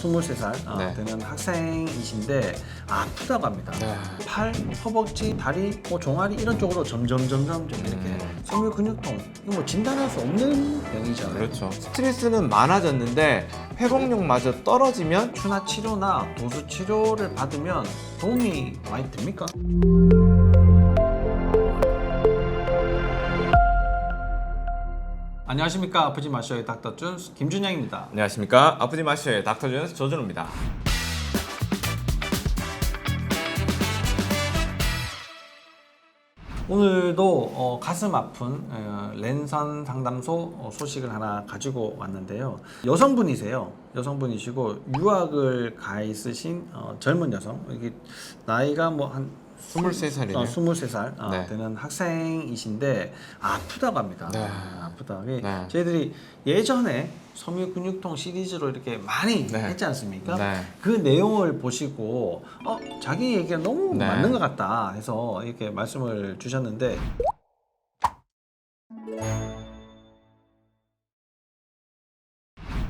23살 네. 되는 학생이신데 아프다고 합니다. 네. 팔, 허벅지, 다리, 뭐 종아리 이런 쪽으로 점점 이렇게 섬유 근육통 이거 뭐 진단할 수 없는 병이잖아요. 그렇죠. 스트레스는 많아졌는데 회복력마저 떨어지면 추나 치료나 도수 치료를 받으면 도움이 많이 됩니까? 안녕하십니까. 아프지 마셔의 닥터 준스 김준영입니다. 안녕하십니까. 아프지 마셔의 닥터 준스 조준호입니다. 오늘도 가슴 아픈 랜선 상담소 소식을 하나 가지고 왔는데요. 여성분이세요. 여성분이시고 유학을 가 있으신 젊은 여성. 이게 나이가 뭐 한 23살이네요. 23살 네. 되는 학생이신데 아프다고 합니다. 네. 아프다. 네. 저희들이 예전에 섬유 근육통 시리즈로 이렇게 많이 네. 했지 않습니까? 네. 그 내용을 보시고 자기 얘기가 너무 네. 맞는 것 같다 해서 이렇게 말씀을 주셨는데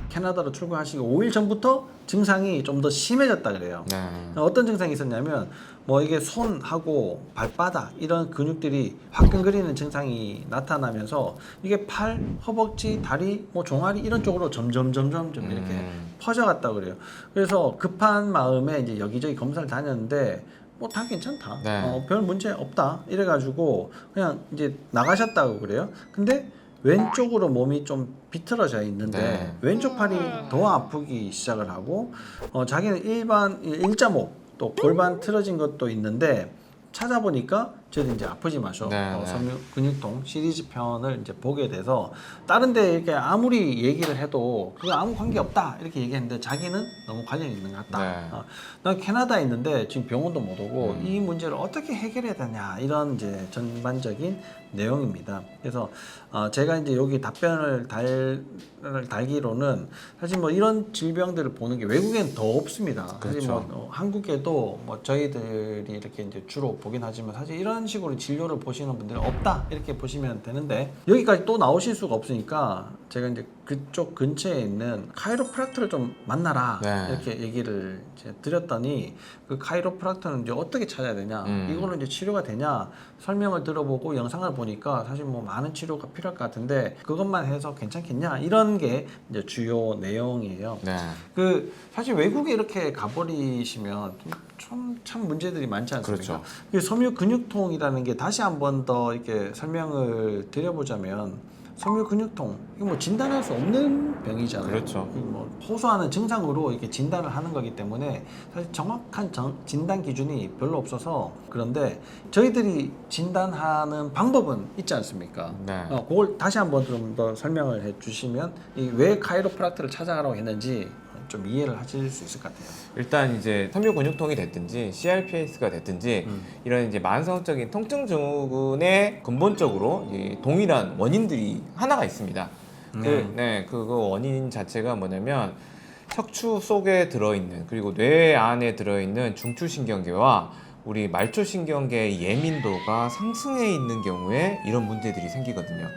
캐나다로 출국하시기 5일 전부터 증상이 좀 더 심해졌다 그래요. 네. 어떤 증상이 있었냐면 뭐 이게 손하고 발바닥 이런 근육들이 화끈거리는 증상이 나타나면서 이게 팔, 허벅지, 다리, 뭐 종아리 이런 쪽으로 점점 이렇게 퍼져갔다 그래요. 그래서 급한 마음에 이제 여기저기 검사를 다녔는데 뭐 다 괜찮다. 네. 별 문제 없다. 이래가지고 그냥 이제 나가셨다고 그래요. 근데 왼쪽으로 몸이 좀 비틀어져 있는데 네. 왼쪽 팔이 더 아프기 시작을 하고 자기는 1.5 또 골반 틀어진 것도 있는데 찾아보니까 저희도 이제 아프지 마셔 네. 섬유 근육통 시리즈 편을 이제 보게 돼서 다른데 이렇게 아무리 얘기를 해도 그거 아무 관계 없다 이렇게 얘기했는데 자기는 너무 관련이 있는 것 같다. 네. 난 캐나다에 있는데 지금 병원도 못 오고 이 문제를 어떻게 해결해야 되냐 이런 이제 전반적인 내용입니다. 그래서 제가 이제 여기 답변을 달기로는 사실 뭐 이런 질병들을 보는 게 외국엔 더 없습니다. 사실 그렇죠. 뭐 한국에도 뭐 저희들이 이렇게 이제 주로 보긴 하지만 사실 이런 식으로 진료를 보시는 분들은 없다 이렇게 보시면 되는데 여기까지 또 나오실 수가 없으니까 제가 이제 그쪽 근처에 있는 카이로프락터를 좀 만나라 네. 이렇게 얘기를 이제 드렸더니 그 카이로프락터는 이제 어떻게 찾아야 되냐 이거는 이제 치료가 되냐 설명을 들어보고 영상을 보니까 사실 뭐 많은 치료가 필요할 것 같은데 그것만 해서 괜찮겠냐 이런 게 이제 주요 내용이에요. 네. 그 사실 외국에 이렇게 가버리시면 참 문제들이 많지 않습니까? 그렇죠. 그 섬유 근육통이라는 게 다시 한 번 더 이렇게 설명을 드려보자면 섬유 근육통 이거 뭐 진단할 수 없는 병이잖아요. 그렇죠. 뭐 호소하는 증상으로 이렇게 진단을 하는 거기 때문에 사실 정확한 진단 기준이 별로 없어서 그런데 저희들이 진단하는 방법은 있지 않습니까? 네. 그걸 다시 한번 좀 더 설명을 해주시면 왜 카이로프락터를 찾아가라고 했는지 좀 이해를 하실 수 있을 것 같아요. 일단 이제 섬유 근육통이 됐든지 CRPS가 됐든지 이런 이제 만성적인 통증 증후군의 근본적으로 이 동일한 원인들이 하나가 있습니다. 그 원인 자체가 뭐냐면 척추 속에 들어있는 그리고 뇌 안에 들어있는 중추신경계와 우리 말초신경계의 예민도가 상승해 있는 경우에 이런 문제들이 생기거든요.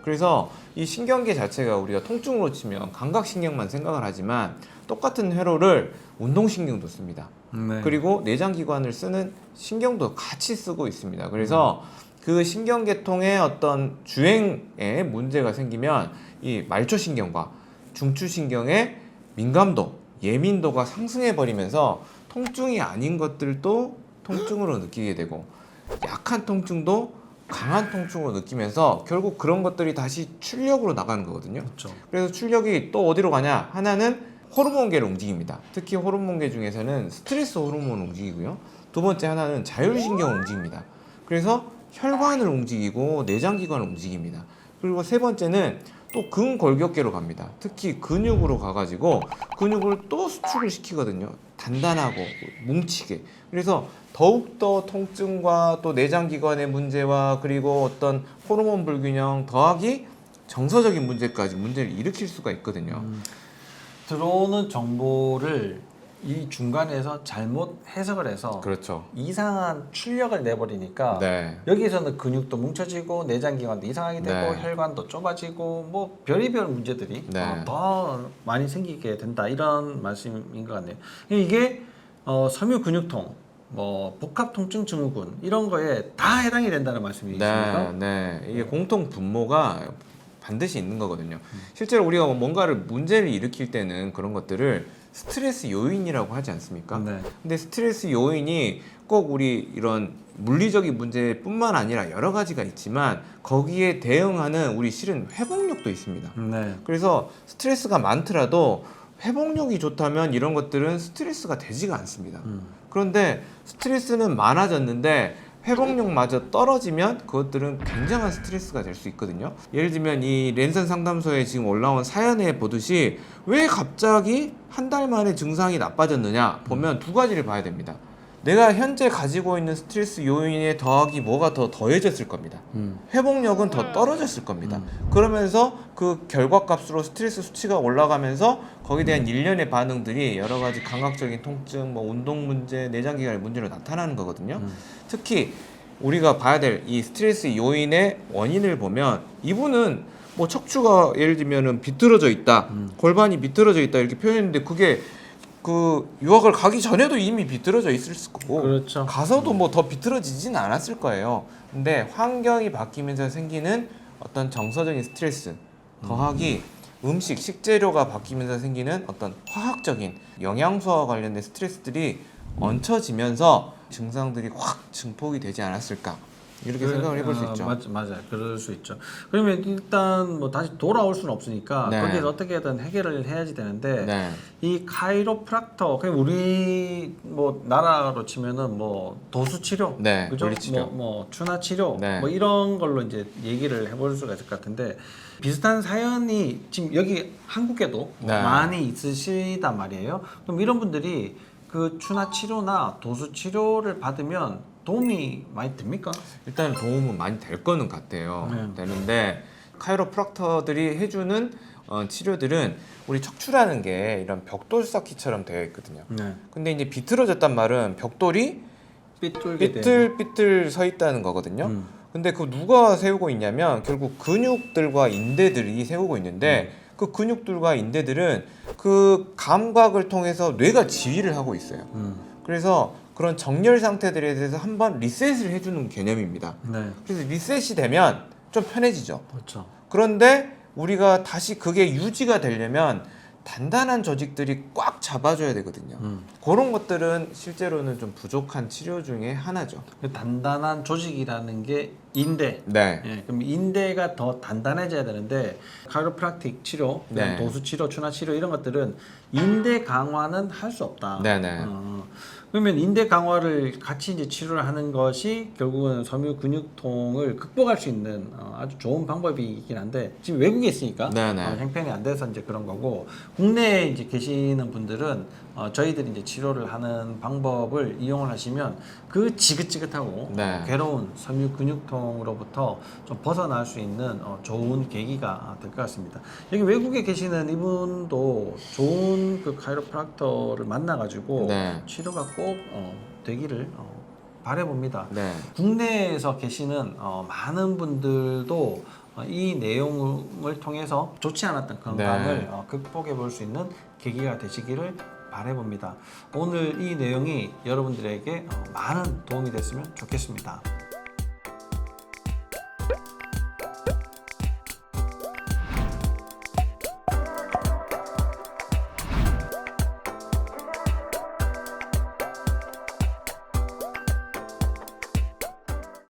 그래서 이 신경계 자체가 우리가 통증으로 치면 감각신경만 생각을 하지만 똑같은 회로를 운동신경도 씁니다. 네. 그리고 내장기관을 쓰는 신경도 같이 쓰고 있습니다. 그래서 그 신경계통의 어떤 주행에 문제가 생기면 이 말초신경과 중추신경의 민감도, 예민도가 상승해 버리면서 통증이 아닌 것들도 통증으로 느끼게 되고 약한 통증도 강한 통증으로 느끼면서 결국 그런 것들이 다시 출력으로 나가는 거거든요. 그렇죠. 그래서 출력이 또 어디로 가냐? 하나는 호르몬계를 움직입니다. 특히 호르몬계 중에서는 스트레스 호르몬을 움직이고요. 두 번째 하나는 자율신경을 움직입니다. 그래서 혈관을 움직이고 내장기관을 움직입니다. 그리고 세 번째는 또 근골격계로 갑니다. 특히 근육으로 가가지고 근육을 또 수축을 시키거든요. 단단하고 뭉치게. 그래서 더욱더 통증과 또 내장기관의 문제와 그리고 어떤 호르몬 불균형 더하기 정서적인 문제까지 문제를 일으킬 수가 있거든요. 들어오는 정보를 이 중간에서 잘못 해석을 해서 그렇죠. 이상한 출력을 내버리니까 네. 여기서는 근육도 뭉쳐지고 내장기관도 이상하게 되고 네. 혈관도 좁아지고 뭐 별의별 문제들이 네. 더 많이 생기게 된다 이런 말씀인 것 같네요. 이게 섬유 근육통, 뭐 복합 통증 증후군 이런 거에 다 해당이 된다는 말씀이십니까? 네. 이게 공통 분모가 반드시 있는 거거든요. 실제로 우리가 뭔가를 문제를 일으킬 때는 그런 것들을 스트레스 요인이라고 하지 않습니까? 네. 근데 스트레스 요인이 꼭 우리 이런 물리적인 문제뿐만 아니라 여러 가지가 있지만 거기에 대응하는 우리 실은 회복력도 있습니다. 네. 그래서 스트레스가 많더라도 회복력이 좋다면 이런 것들은 스트레스가 되지가 않습니다. 그런데 스트레스는 많아졌는데 회복력마저 떨어지면 그것들은 굉장한 스트레스가 될 수 있거든요. 예를 들면 이 랜선 상담소에 지금 올라온 사연에 보듯이 왜 갑자기 한 달 만에 증상이 나빠졌느냐 보면 두 가지를 봐야 됩니다. 내가 현재 가지고 있는 스트레스 요인에 더하기 뭐가 더 더해졌을 겁니다. 회복력은 더 떨어졌을 겁니다. 그러면서 그 결과값으로 스트레스 수치가 올라가면서 거기에 대한 일련의 반응들이 여러 가지 감각적인 통증, 뭐 운동 문제, 내장기관 문제로 나타나는 거거든요. 특히 우리가 봐야 될 이 스트레스 요인의 원인을 보면 이분은 뭐 척추가 예를 들면은 비틀어져 있다, 골반이 비틀어져 있다 이렇게 표현했는데 그게 그 유학을 가기 전에도 이미 비틀어져 있을 거고 그렇죠. 가서도 뭐 더 비틀어지진 않았을 거예요. 근데 환경이 바뀌면서 생기는 어떤 정서적인 스트레스 더하기 음식, 식재료가 바뀌면서 생기는 어떤 화학적인 영양소와 관련된 스트레스들이 얹혀지면서 증상들이 확 증폭이 되지 않았을까 이렇게 생각을 해볼 수 있죠. 맞아요. 그럴 수 있죠. 그러면 일단 뭐 다시 돌아올 수는 없으니까 네. 거기에서 어떻게든 해결을 해야지 되는데 네. 이 카이로프락터 그냥 우리 뭐 나라로 치면은 뭐 도수 치료, 네, 그죠? 물리치료. 뭐 추나 치료, 네. 뭐 이런 걸로 이제 얘기를 해볼 수가 있을 것 같은데 비슷한 사연이 지금 여기 한국에도 네. 많이 있으시단 말이에요. 그럼 이런 분들이 그 추나 치료나 도수 치료를 받으면 도움이 많이 됩니까? 일단 도움은 많이 될 거는 같아요. 네. 되는데 카이로프락터들이 해주는 치료들은 우리 척추라는 게 이런 벽돌 쌓기처럼 되어 있거든요. 네. 근데 이제 비틀어졌단 말은 벽돌이 삐뚤게 된. 삐뚤삐뚤 서 있다는 거거든요. 근데 그 누가 세우고 있냐면 결국 근육들과 인대들이 세우고 있는데 그 근육들과 인대들은 그 감각을 통해서 뇌가 지휘를 하고 있어요. 그래서 그런 정렬 상태들에 대해서 한번 리셋을 해주는 개념입니다. 네. 그래서 리셋이 되면 좀 편해지죠. 그렇죠. 그런데 우리가 다시 그게 유지가 되려면 단단한 조직들이 꽉 잡아줘야 되거든요. 그런 것들은 실제로는 좀 부족한 치료 중에 하나죠. 그 단단한 조직이라는 게 인대. 네. 예, 그럼 인대가 더 단단해져야 되는데 카이로프락틱 치료, 네. 도수 치료, 추나 치료 이런 것들은 인대 강화는 할 수 없다. 네네. 그러면 인대 강화를 같이 이제 치료를 하는 것이 결국은 섬유 근육통을 극복할 수 있는 아주 좋은 방법이긴 한데 지금 외국에 있으니까 네네. 형편이 안 돼서 이제 그런 거고 국내에 이제 계시는 분들은 저희들이 이제 치료를 하는 방법을 이용을 하시면 그 지긋지긋하고 네. 괴로운 섬유 근육통으로부터 좀 벗어날 수 있는 좋은 계기가 될 것 같습니다. 여기 외국에 계시는 이분도 좋은 그 카이로프락터를 만나가지고 네. 치료가 꼭 되기를 바라봅니다. 네. 국내에서 계시는 많은 분들도 이 내용을 통해서 좋지 않았던 건강을 네. 극복해 볼 수 있는 계기가 되시기를 바라봅니다. 오늘 이 내용이 여러분들에게 많은 도움이 됐으면 좋겠습니다.